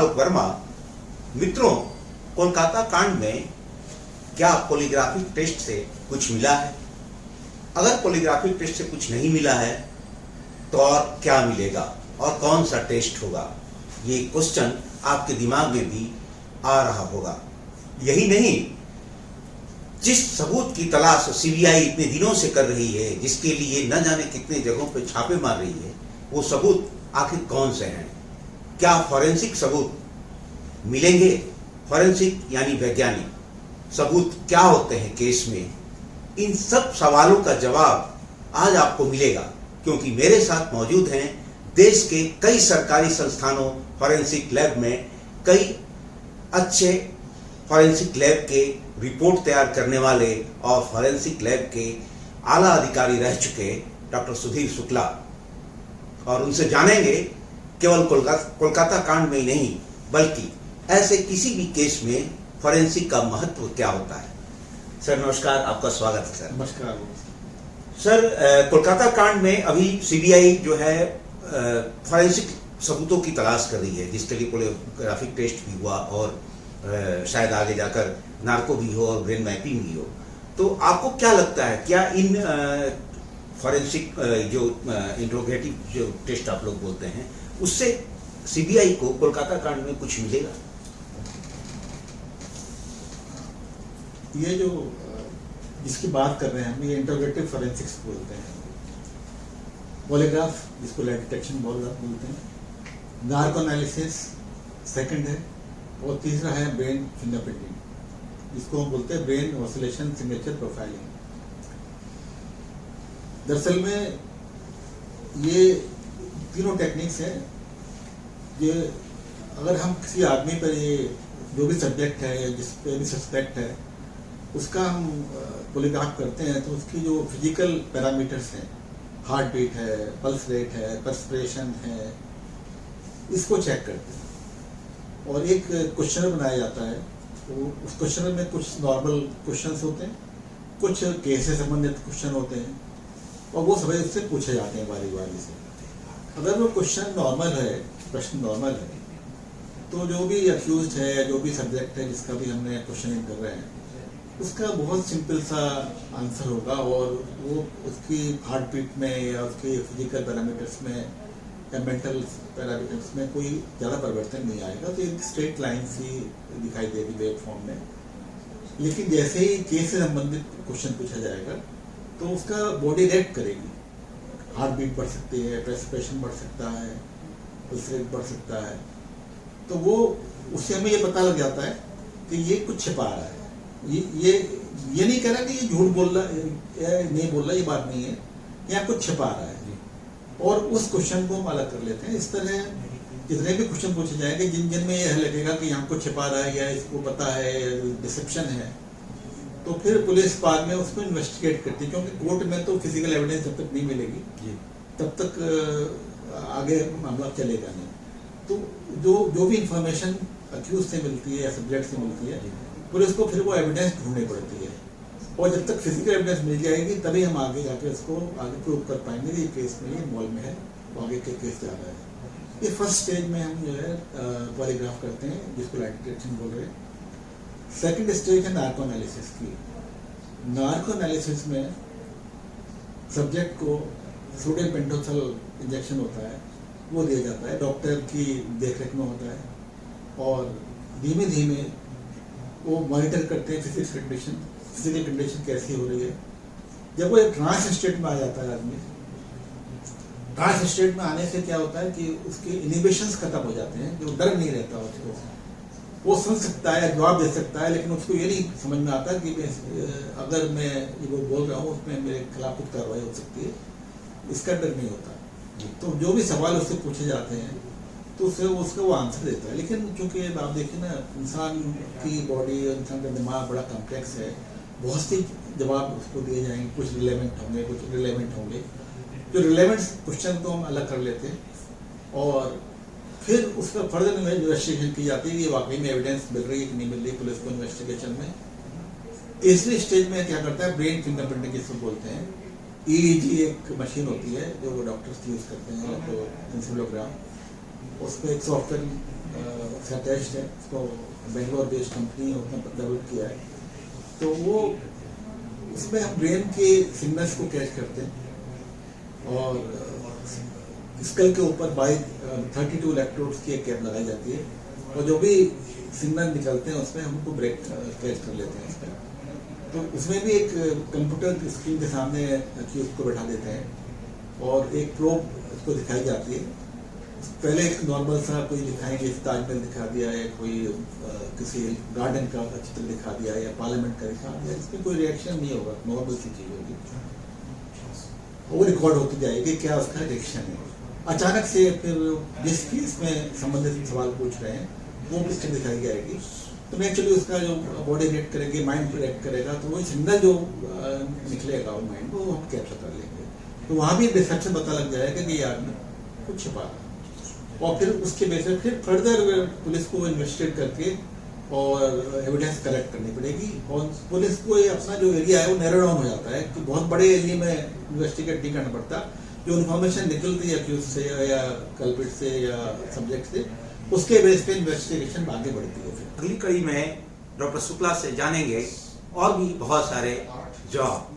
आलोक वर्मा। मित्रों, कोलकाता कांड में क्या पॉलीग्राफिक टेस्ट से कुछ मिला है? अगर पॉलीग्राफिक टेस्ट से कुछ नहीं मिला है तो और क्या मिलेगा और कौन सा टेस्ट होगा? ये क्वेश्चन आपके दिमाग में भी आ रहा होगा। यही नहीं, जिस सबूत की तलाश सीबीआई इतने दिनों से कर रही है, जिसके लिए न जाने कितने जगहों पे छापे मार रही है, वो सबूत आखिर कौन से हैं? क्या फॉरेंसिक सबूत मिलेंगे? फॉरेंसिक यानी वैज्ञानिक सबूत क्या होते हैं केस में? इन सब सवालों का जवाब आज आपको मिलेगा, क्योंकि मेरे साथ मौजूद हैं देश के कई सरकारी संस्थानों फॉरेंसिक लैब में कई अच्छे फॉरेंसिक लैब के रिपोर्ट तैयार करने वाले और फॉरेंसिक लैब के आला अधिकारी रह चुके डॉक्टर सुधीर शुक्ला, और उनसे जानेंगे केवल कोलकाता कांड में ही नहीं बल्कि ऐसे किसी भी केस में फॉरेंसिक का महत्व क्या होता है। सर नमस्कार, आपका स्वागत है। सर नमस्कार। सर, कोलकाता कांड में अभी सीबीआई जो है फॉरेंसिक सबूतों की तलाश कर रही है, जिसके लिए पॉलीग्राफिक टेस्ट भी हुआ और शायद आगे जाकर नार्को भी हो और ब्रेन मैपिंग भी हो। तो आपको क्या लगता है, क्या इन फॉरेंसिक जो इंट्रोगेटिव जो टेस्ट आप लोग बोलते हैं, उससे सीबीआई को कोलकाता कांड में कुछ मिलेगा? ये जो जिसकी बात कर रहे हैं हम, ये इंट्रोगेटिव फॉरेंसिक्स बोलते हैं। पॉलीग्राफ जिसको लाइट डिटेक्शन बोलते हैं, नार्को एनालिसिस सेकंड है, और तीसरा है ब्रेन फिंगरप्रिंटिंग, जिसको हम बोलते हैं ब्रेन ऑसिलेशन सिग्नेचर प्रोफाइलिंग। दरअसल में ये तीनों टेक्निक्स हैं। ये अगर हम किसी आदमी पर, ये जो भी सब्जेक्ट है, जिस पे भी सस्पेक्ट है, उसका हम पॉलीग्राफ करते हैं तो उसकी जो फिजिकल पैरामीटर्स हैं, हार्ट बीट है, पल्स रेट है, पर्सपिरेशन है, इसको चेक करते हैं और एक क्वेश्चन बनाया जाता है। तो उस क्वेश्चन में कुछ नॉर्मल क्वेश्चंस होते हैं, कुछ केस से संबंधित क्वेश्चन होते हैं, और वो सभी उससे पूछे जाते हैं बारी बारी से। अगर वो क्वेश्चन नॉर्मल है, प्रश्न नॉर्मल है, तो जो भी अक्यूज्ड है, जो भी सब्जेक्ट है जिसका भी हमने क्वेश्चनिंग कर रहे हैं, उसका बहुत सिंपल सा आंसर होगा, और वो उसकी हार्ट बीट में या उसके फिजिकल पैरामीटर्स में या मेंटल पैरामीटर्स में कोई ज़्यादा परिवर्तन नहीं आएगा। तो एक स्ट्रेट लाइन सी दिखाई देगी वेव फॉर्म में। लेकिन जैसे ही केस से संबंधित क्वेश्चन पूछा जाएगा तो उसका बॉडी रिएक्ट करेगी। हार्ट बीट बढ़ सकती है, रेस्पिरेशन बढ़ सकता है, पल्स रेट बढ़ सकता है। तो वो उससे हमें ये पता लग जाता है कि ये कुछ छिपा रहा है। ये नहीं कह रहा कि ये झूठ बोल रहा है, नहीं बोल रहा, ये बात नहीं है, या कुछ छिपा रहा है। और उस क्वेश्चन को हम अलग कर लेते हैं। इस तरह जितने भी क्वेश्चन पूछे जाएंगे जिनमें यह लगेगा कि यहाँ कुछ छिपा रहा है या इसको पता है, डिसेप्शन है, तो फिर पुलिस बाद में उसको इन्वेस्टिगेट करती है, क्योंकि कोर्ट में तो फिजिकल एविडेंस जब तक नहीं मिलेगी तब तक आगे मामला चलेगा नहीं। तो जो भी इंफॉर्मेशन अक्यूज से मिलती है या सब्जेक्ट से मिलती है, पुलिस को फिर वो एविडेंस ढूंढनी पड़ती है, और जब तक फिजिकल एविडेंस मिल जाएगी तभी हम आगे जाके उसको आगे प्रूव कर पाएंगे कि ये केस में ये इन्वॉल्व में है, तो आगे के केस जा रहा है। ये फर्स्ट स्टेज में हम जो है पॉलीग्राफ करते हैं, जिसको लाइट डिटेक्शन बोल रहे हैं। सेकंड स्टेज है नार्को एनालिसिस की। नार्को एनालिसिस में सब्जेक्ट को सोडियम पेंटोथल इंजेक्शन होता है, वो दिया जाता है, डॉक्टर की देखरेख में होता है, और धीमे धीमे वो मॉनिटर करते हैं फिजिकल कंडीशन कैसी हो रही है। जब वो एक ट्रांस स्टेट में आ जाता है आदमी, ट्रांस स्टेट में आने से क्या होता है कि उसके इनिबिशंस खत्म हो जाते हैं, जो डर नहीं रहता उसको, वो सुन सकता है, जवाब दे सकता है, लेकिन उसको ये नहीं समझ में आता कि अगर मैं ये वो बोल रहा हूँ उसमें मेरे खिलाफ कुछ कार्रवाई हो सकती है, इसका डर नहीं होता। तो जो भी सवाल उससे पूछे जाते हैं तो उससे उसका वो आंसर देता है। लेकिन चूंकि आप देखिए ना, इंसान की बॉडी और इंसान का दिमाग बड़ा कॉम्प्लेक्स है, बहुत सी जवाब उसको दिए जाएंगे, कुछ रिलेवेंट होंगे, कुछ रिलेवेंट होंगे। जो रिलेवेंट क्वेश्चन को हम अलग कर लेते हैं, और फिर उसका फर्दर इन्वेस्टिगेशन की जाती है कि वाकई में एविडेंस मिल रही है कि नहीं मिल रही पुलिस को इन्वेस्टिगेशन में। तीसरी स्टेज में क्या करता है, ब्रेन फिंगरप्रिंटिंग जिसको बोलते हैं। ईईजी एक मशीन होती है जो डॉक्टर्स यूज करते हैं, तो इंसेफेलोग्राम, उसमें एक सॉफ्टवेयर अटैच्ड है, उसको बेंगलोर बेस्ड कंपनी उसने डेवलप किया है। तो वो उसमें हम ब्रेन के सिग्नल्स को कैच करते हैं और स्कल के ऊपर बाई 32 इलेक्ट्रोड्स की एक कैप लगाई जाती है और जो भी सिग्नल निकलते हैं उसमें हमको ब्रेक कैच कर लेते हैं इसमें। तो उसमें भी एक कंप्यूटर स्क्रीन के सामने एक्यूज को बैठा देते हैं और एक प्रोब उसको दिखाई जाती है। पहले एक नॉर्मल सा कोई दिखाएंगे, ताजमहल दिखा दिया है, कोई किसी गार्डन का चित्र दिखा दिया या पार्लियामेंट का दिखा दिया, इसमें कोई रिएक्शन नहीं होगा, नॉर्मल सी चीज होगी। वो रिकॉर्ड होती जाएगी क्या उसका रिएक्शन है। अचानक से फिर जिस केस में संबंधित सवाल पूछ रहे हैं वो पिक्चर दिखाई जाएगी। तो नेचुरली उसका जो बॉडी रिएक्ट करेगी, माइंड रिएक्ट करेगा, तो वो सिग्नल जो निकलेगा वो माइंड वो हम कैप्चर कर लेंगे। तो वहाँ भी रिसर्च से पता लग जाएगा कि ये आदमी कुछ छिपा रहा है और फिर उसके बेसिस फिर फर्दर पुलिस को इन्वेस्टिगेट करके और एविडेंस कलेक्ट करनी पड़ेगी और पुलिस को ये अपना जो एरिया है वो नैरो डाउन हो जाता है कि बहुत बड़े एरिया में इन्वेस्टिगेट नहीं करना पड़ता। जो इन्फॉर्मेशन निकलती है एक्यूज से या कल्प्रिट से या सब्जेक्ट से, उसके बेस पे इन्वेस्टिगेशन आगे बढ़ती है। फिर अगली कड़ी में डॉक्टर शुक्ला से जानेंगे और भी बहुत सारे जॉब